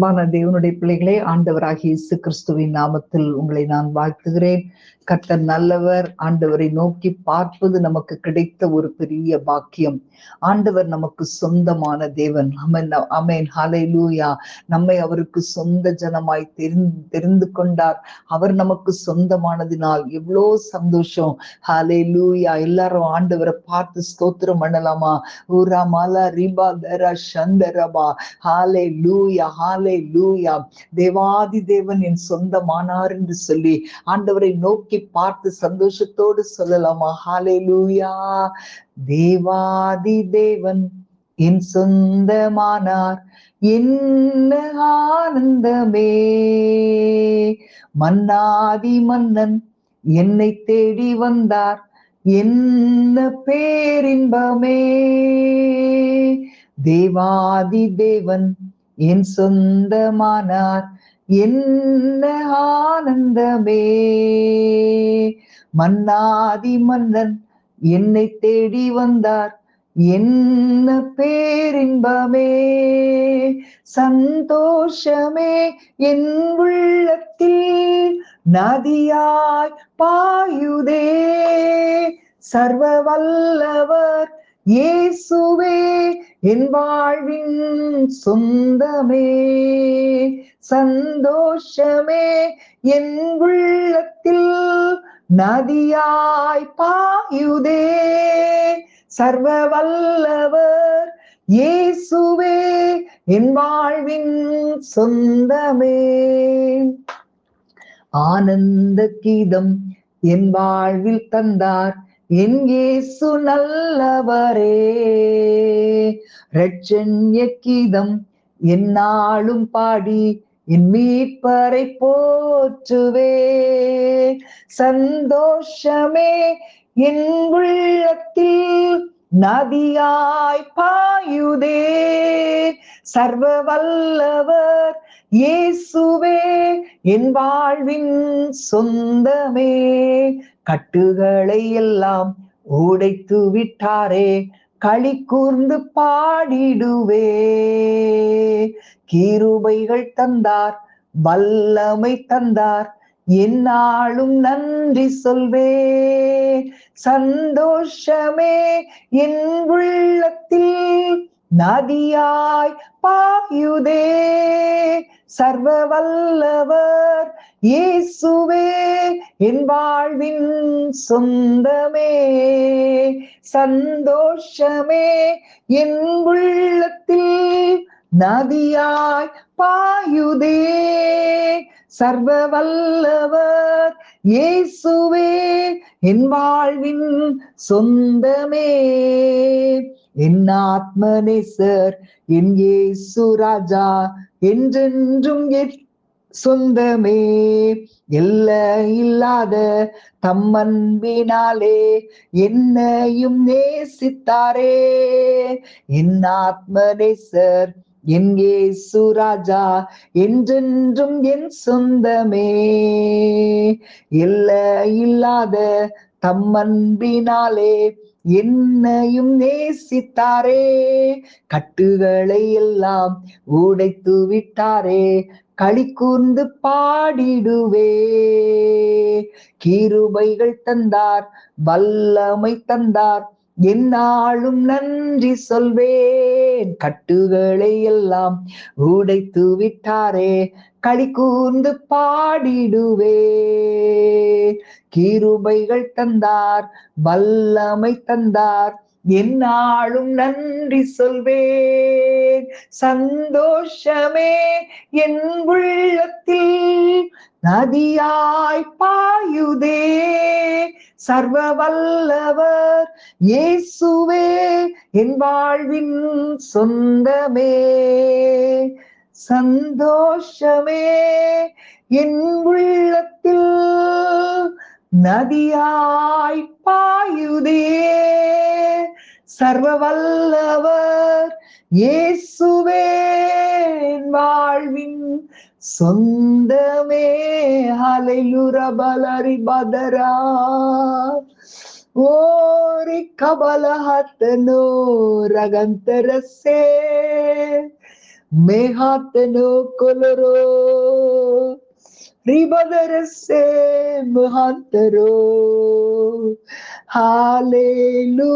அன்பான தேவனுடைய பிள்ளைகளே, ஆண்டவராகிய இயேசு கிறிஸ்துவின் நாமத்தில் உங்களை நான் வாழ்த்துகிறேன். கர்த்தர் நல்லவர். ஆண்டவரை நோக்கி பார்ப்பது நமக்கு கிடைத்த ஒரு பெரிய பாக்கியம். ஆண்டவர் நமக்கு சொந்தமான தேவன். அமேன். ஹல்லேலூயா. நம்மை அவருக்கு சொந்த ஜனமாய் தெரிந்து கொண்டார். அவர் நமக்கு சொந்தமானதினால் எவ்வளோ சந்தோஷம். ஹல்லேலூயா. எல்லாரும் ஆண்டவரை பார்த்து ஸ்தோத்திரம் பண்ணலாமா? ஊரா மாலா ரிபா தரா சந்தரபா. ஹல்லேலூயா, ஹல்லேலூயா. தேவாதி தேவன் என் சொந்தமானார் என்று சொல்லி ஆண்டவரை நோக்கி பார்த்து சந்தோஷத்தோடு சொல்லலாமா? ஹல்லேலூயா. தேவாதி தேவன் என் சொந்தமானார், என்ன ஆனந்தமே. மன்னாதி மன்னன் என்னை தேடி வந்தார், என்ன பேரின்பமே. தேவாதி தேவன் என் சொந்தமானார், என்ன ஆனந்தமே. மன்னாதி மன்னன் என்னை தேடி வந்தார், என்ன பேரின்பமே. சந்தோஷமே என் உள்ளத்தில் நதியாய் பாயுதே. சர்வ வல்லவர் இயேசுவே என் வாழ்வின் சொந்தமே. சந்தோஷமே என் உள்ளத்தில் நதியாய் பாயுதே. சர்வ வல்லவர் இயேசுவே என் வாழ்வின் சொந்தமே. ஆனந்த கீதம் என் வாழ்வில் தந்தார், என் இயேசு நல்லவரே. இரட்சண்ய கீதம் எந்நாளும் பாடி என் மீட்பரை போற்றுவே. சந்தோஷமே என் உள்ளத்தில் நதியாய் பாயுதே. சர்வ வல்லவர் இயேசுவே என் வாழ்வின் சொந்தமே. கட்டுகளை எல்லாம் உடைத்து விட்டாரே, களி கூர்ந்து பாடிடுவே. கிருபைகள் தந்தார், வல்லமை தந்தார், எந்நாளும் நன்றி சொல்வே. சந்தோஷமே என் உள்ளத்தில் நதியாய் பாயுதே. சர்வ வல்லவர் இயேசுவே என் வாழ்வின் சொந்தமே. சந்தோஷமே என் உள்ளத்தில் நதியாய் பாயுதே. சர்வ வல்லவர் இயேசுவே என் வாழ்வின் சொந்தமே. என் ஆத்மநேசர் என் இயேசு ராஜா என்றென்றும் என் சொந்தமே. எல்லை இல்லாத தம்மன்பினாலே என்னையும் நேசித்தாரே. என் ஆத்மநேசர் என் இயேசு ராஜா என்றென்றும் என் சொந்தமே. எல்லை இல்லாத தம்மன்பினாலே என்னையும் நேசித்தாரே. கட்டுகளை எல்லாம் உடைத்து விட்டாரே, களி கூர்ந்து பாடிடுவே. கிருபைகள் தந்தார், வல்லமை தந்தார், எந்நாளும் நன்றி சொல்வேன். கட்டுகளை எல்லாம் உடைத்து விட்டாரே, களி கூர்ந்து பாடிடுவே. கிருபைகள் தந்தார், வல்லமை தந்தார், எந்நாளும் நன்றி சொல்வேன். சந்தோஷமே என் உள்ளத்தில் நதியாய் பாயுதே. சர்வ வல்லவர் இயேசுவே என் வாழ்வின் சொந்தமே. சந்தோஷமே என் உள்ளத்தில் நதியாய் பாயுதே. சர்வ வல்லவர் இயேசுவே என் வாழ்வின் சொந்தமே. ஹல்லேலூயா பலரி பதரா ஓரி கபலஹத்தனோ ரகந்தரசே Mehateno koloro Ribadarase Mahantaro. ஹalleluya.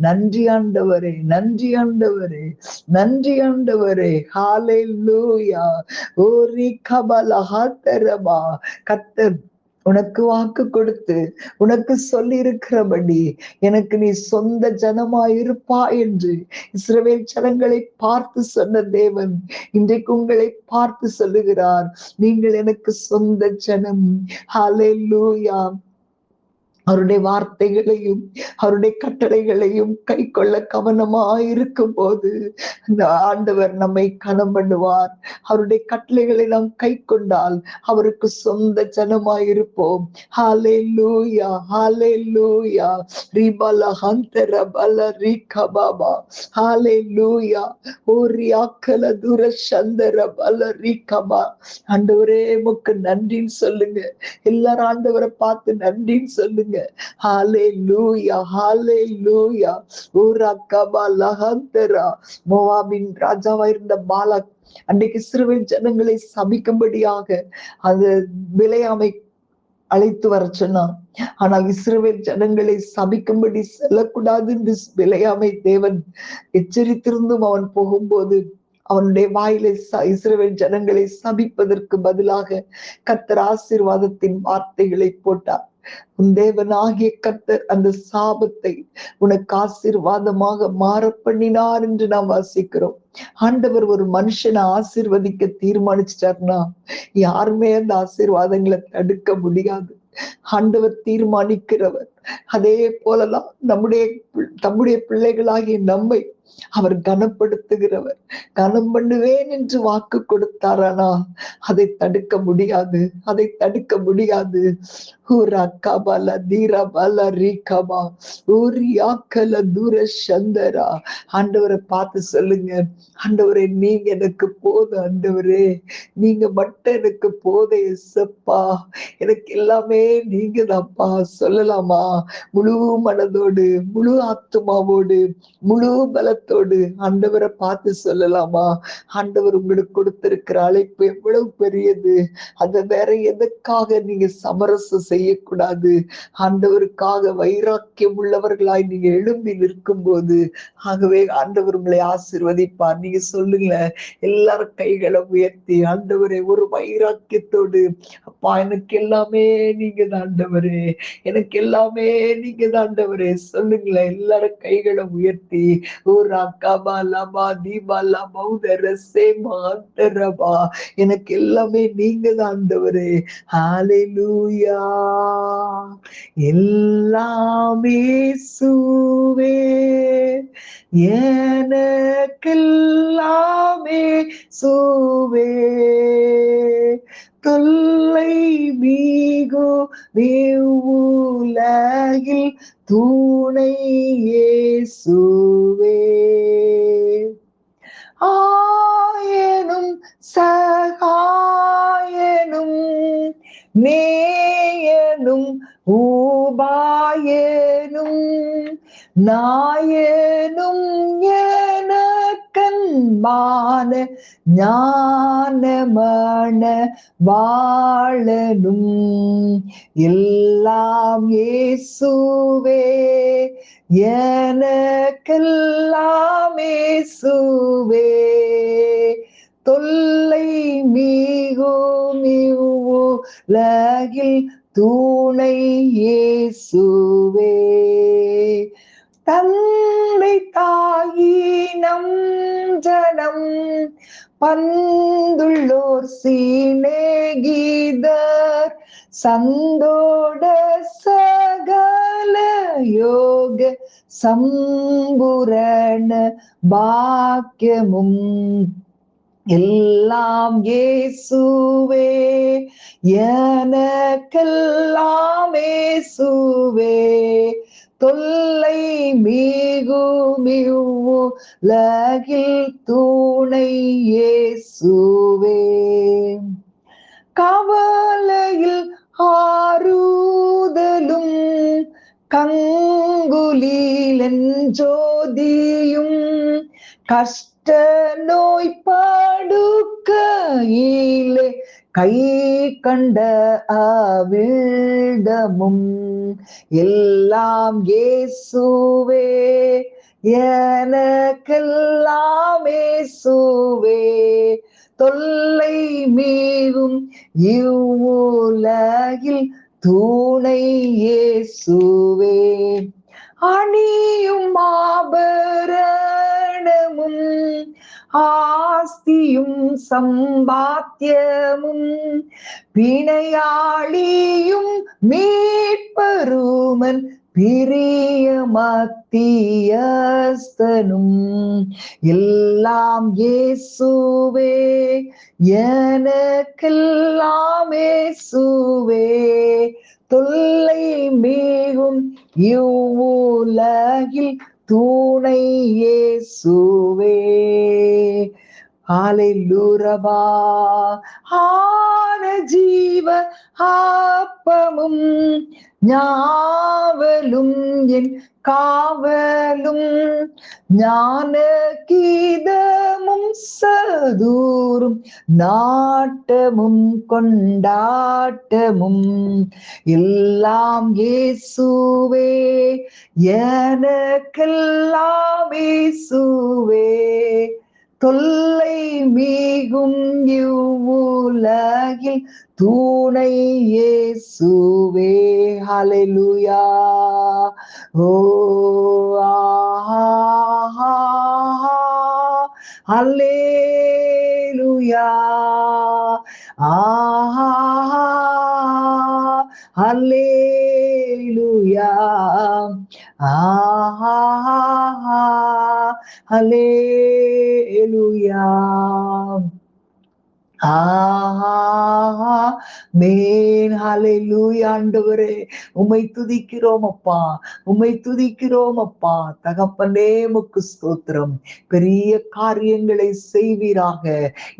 நன்றி ஆண்டவரே, நன்றி ஆண்டவரே, நன்றி ஆண்டவரே. ஹalleluya. ஓரி கபலஹாத்தரமா. கர்த்தர் உனக்கு வாக்கு கொடுத்து உனக்கு சொல்லி இருக்கிறபடி எனக்கு நீ சொந்த ஜனமாயிருப்பா என்று இஸ்ரவேல் ஜனங்களை பார்த்து சொன்ன தேவன் இன்றைக்கு உங்களை பார்த்து சொல்லுகிறார், நீங்கள் எனக்கு சொந்த ஜனம். ஹalleluya. அவருடைய வார்த்தைகளையும் அவருடைய கட்டளைகளையும் கை கொள்ள கவனமாயிருக்கும் போது அந்த ஆண்டவர் நம்மை கனம் பண்ணுவார். அவருடைய கட்டளைகளை நாம் கை கொண்டால் அவருக்கு சொந்த ஜனமாயிருப்போம். ஹalleluya, ஹalleluya. ரிபல ஹந்தர பல ரிகபாபா. ஹalleluya. ஓரியாக்கல துர சந்தர பல ரிகபா. ஆண்டவரே உமக்கு நன்றின்னு சொல்லுங்க. எல்லாரும் ஆண்டவரை பார்த்து நன்றின்னு சொல்லுங்க. ஹalleluya, ஹalleluya. ஊரக்கபா லஹந்தரா. மோவாபின் ராஜாவா இருந்த பாலாக் அன்றைக்கு இஸ்ரவேல் ஜனங்களை சபிக்கும்படியாக அது பிலேயாமை அழைத்து வர சொன்னான். ஆனால் இஸ்ரவேல் ஜனங்களை சபிக்கும்படி செல்லக்கூடாது என்று பிலேயாமை தேவன் எச்சரித்திருந்தும் அவன் போகும்போது அவனுடைய வாயிலை இஸ்ரவேல் ஜனங்களை சபிப்பதற்கு பதிலாக கர்த்தர் ஆசீர்வாதத்தின் வார்த்தைகளை போட்டார். உன் தேவனாகிய கர்த்தர் அந்த சாபத்தை உனக்கு ஆசீர்வாதமாக மாற பண்ணினார் என்று நாம் வாசிக்கிறோம். ஆண்டவர் ஒரு மனுஷனை ஆசீர்வதிக்க தீர்மானிச்சிட்டார்னா யாருமே அந்த ஆசீர்வாதங்களை தடுக்க முடியாது. ஆண்டவர் தீர்மானிக்கிறவர். அதே போலலாம் தம்முடைய பிள்ளைகளாகிய நம்மை அவர் கனப்படுத்துகிறவர். கனம் பண்ணுவேன் என்று வாக்கு கொடுத்தாரானா அதை தடுக்க முடியாது, அதை தடுக்க முடியாது. ஆண்டவரை பார்த்து சொல்லுங்க, ஆண்டவரே நீங்க எனக்கு போதும், ஆண்டவரே நீங்க மட்டும் எனக்கு போதும் இயேசப்பா, எனக்கு எல்லாமே நீங்க தான்ப்பா சொல்லலாமா? முழு மனதோடு, முழு ஆத்துமாவோடு, முழு பலத்தோடு ஆண்டவரை பார்த்து சொல்லலாமா? ஆண்டவர் உங்களுக்கு கொடுத்திருக்கிற அழைப்பு எவ்வளவு பெரியது. அதை வேற எதற்காக நீங்க சமரசம் செய்யக்கூடாது. ஆண்டவருக்காக வைராக்கியம் உள்ளவர்களாய் நீங்க எழும்பி நிற்கும் போது ஆகவே ஆண்டவர் உங்களை ஆசீர்வதிப்பார். நீங்க சொல்லுங்க, எல்லாரும் கைகளை உயர்த்தி, ஆண்டவரே ஒரு வைராக்கியத்தோடு, அப்பா எனக்கு எல்லாமே நீங்க தான் ஆண்டவரே, எனக்கு எல்லாமே நீங்க தான் ஆண்டவரே சொல்லுங்களேன். எல்லாரும் கைகளை உயர்த்தி எனக்கு எல்லாமே நீங்க தான் ஆண்டவரே. ஹalleluya. எல்லாமே இயேசுவே, எனக்கெல்லாமே இயேசுவே, தொல்லை மீகோ உலகில் துணை இயேசுவே, ஆயனும் சகாயனும் நேயனும் உபாயனும் நாயனும் எனக்கன்பான ஞானமண வாழனும் எல்லாம் இயேசுவே, எனக்கெல்லாம் இயேசுவே, தொல்லை மிகும் இவ்வுலகில் துணை இயேசுவே, தந்தை தாயினம் ஜனம் பந்துள்ளோர் சிநேகிதர் சந்தோட சகல யோக சம்பூரண பாக்கியமும் எல்லாம் இயேசுவே, எனக்கெல்லாம் இயேசுவே, தொல்லை மிகும் இவ்வுலகில் துணை இயேசுவே, கவலையில் ஆறுதலும் கங்குலில் ஜோதியும் கஷ்ட நோய் படுக்கையிலே கை கண்ட அவிழ்தமும் எல்லாம் இயேசுவே, எனக்கெல்லாம் இயேசுவே, தொல்லை மீறும் இவ்வுலகில் துணை இயேசுவே, அணியும் ஆபரணமும் ஆஸ்தியும் சம்பாத்தியமும் பிணையாளியும் மீட்பருமன் பிரிய மத்தியஸ்தனும் எல்லாம் இயேசுவே, எனக்கெல்லாம் இயேசுவே, தொல்லை மிகும் இவ்வுலகில் துணை இயேசுவே. ஹல்லேலூயா. ஆன ஜீவ ஆப்பமும் ஞாவலும் என் காவலும் ஞான கீதமும் சதூரும் நாட்டமும் கொண்டாட்டமும் எல்லாம் இயேசுவே, எனக்கெல்லாம் இயேசுவே, தொல்லை மிகும் இவ்வுலகில் துணை இயேசுவே. ஹல்லேலூயா. ஓ ஹல்லேலூயா. ஹல்லேலூயா. ஹல்லேலூயா. ஆமென். ஹல்லேலூயா. ஆண்டவரே உம்மை துதிக்கிறோம் அப்பா, உம்மை துதிக்கிறோம் அப்பா. தகப்பனே உமக்கு ஸ்தோத்திரம். பெரிய காரியங்களை செய்வீராக.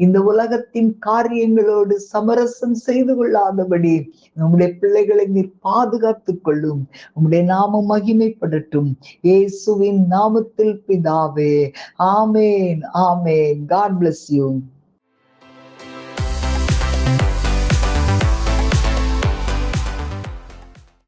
இந்த உலகத்தின் காரியங்களோடு சமரசம் செய்து கொள்ளாதபடி நம்முடைய பிள்ளைகளை நீர் பாதுகாத்துக் கொள்ளும். உம்முடைய நாமம் மகிமைப்படட்டும். இயேசுவின் நாமத்தில் பிதாவே. ஆமென், ஆமென். God bless you.